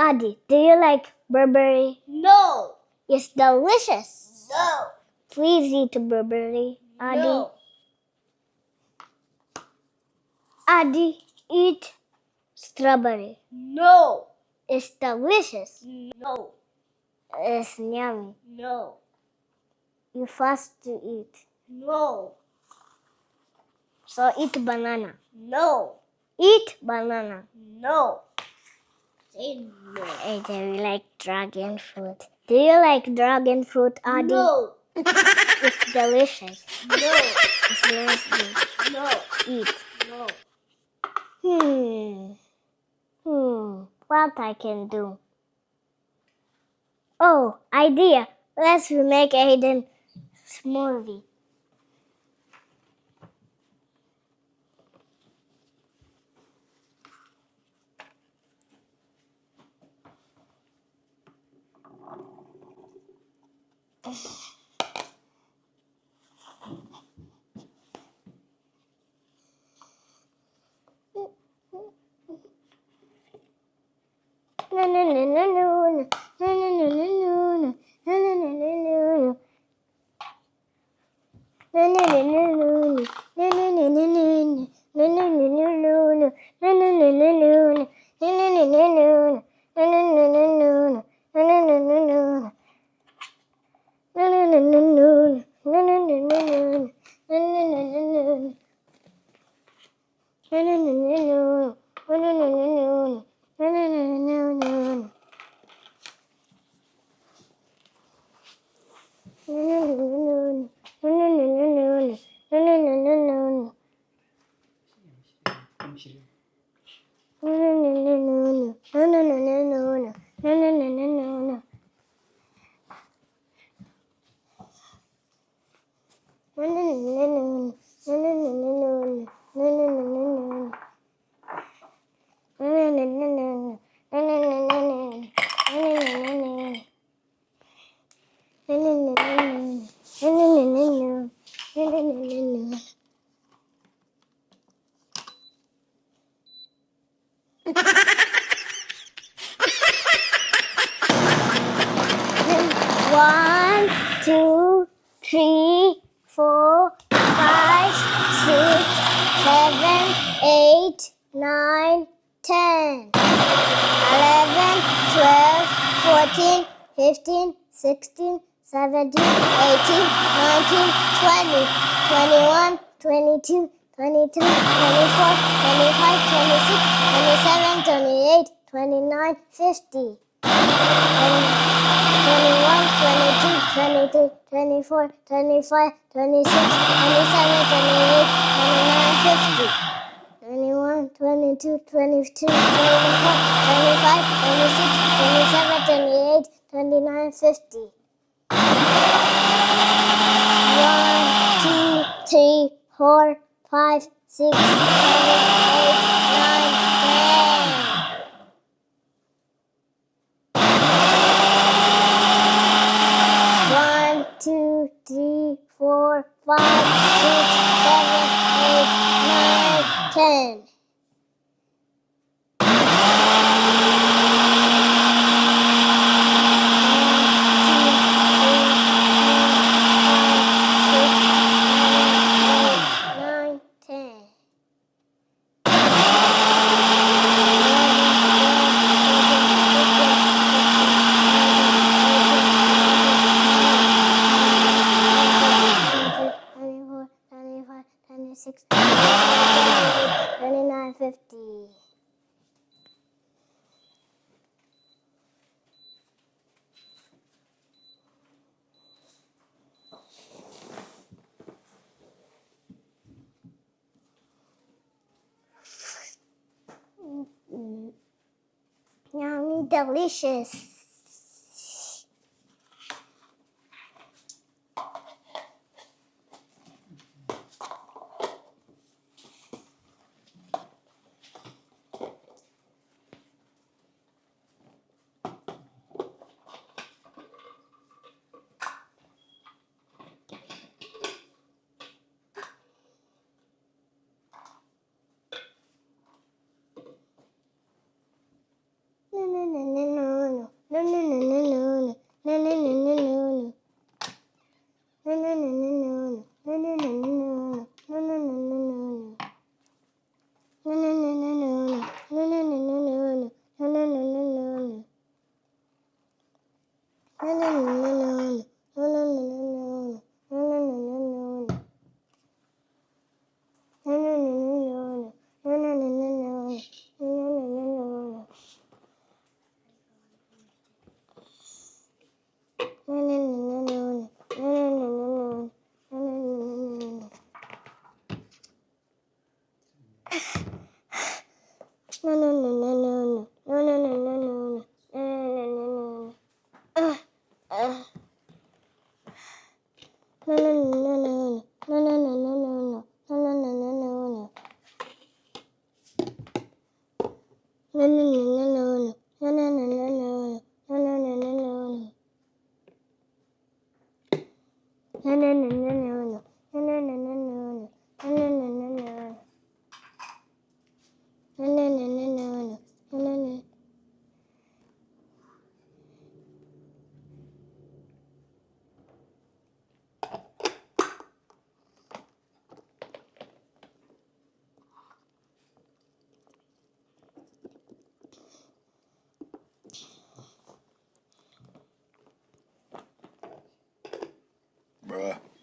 Adi, do you like Burberry? No. It's delicious. No. Please eat Burberry, Adi. No. Adi, eat strawberry. No. It's delicious. No. It's yummy. No. You fast to eat. No. So eat banana. No. Eat banana. No. Say no. I do like dragon fruit. Do you like dragon fruit, Adi? No. It's delicious. No. It's nasty. No. Eat. No. What I can do? Oh, idea. Let's make Aiden smoothie. One, two, three, 4, 5, 6, 7, 8, 9, 10, 11, 12, 14, 15, 16, 17, 18, 19, 20, 21, 22, 23, 24, 25, 26, 27, 28, 29, 50. 21, 22, 23, 24, 25, 26, 27, 28, 29, 50. 21, 22, 23, 24, 25, 26, 27, 28, 29, 50. 1, 2, 3, 4, 5, 6, 7, 8, 9, 10. 1, 2, 3, 4, 5, 6, 7, 8, 9, 10. 29, 50. Yummy, delicious. No, no, no, no, no.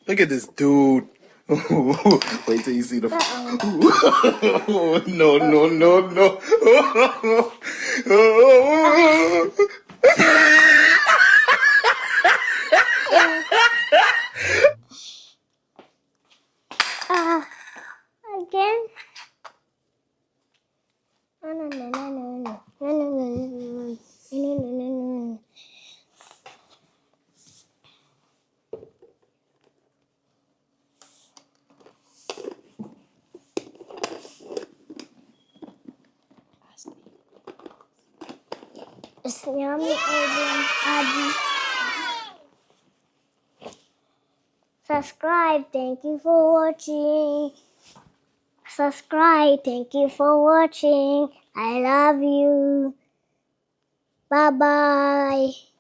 Look at this dude. Wait till you see the. No, no, no, no. Again. No, no, no, no, no, no, no, no, no, no, no, no, no. It's Yummy and Adi. Subscribe. Thank you for watching. Subscribe. Thank you for watching. I love you. Bye bye.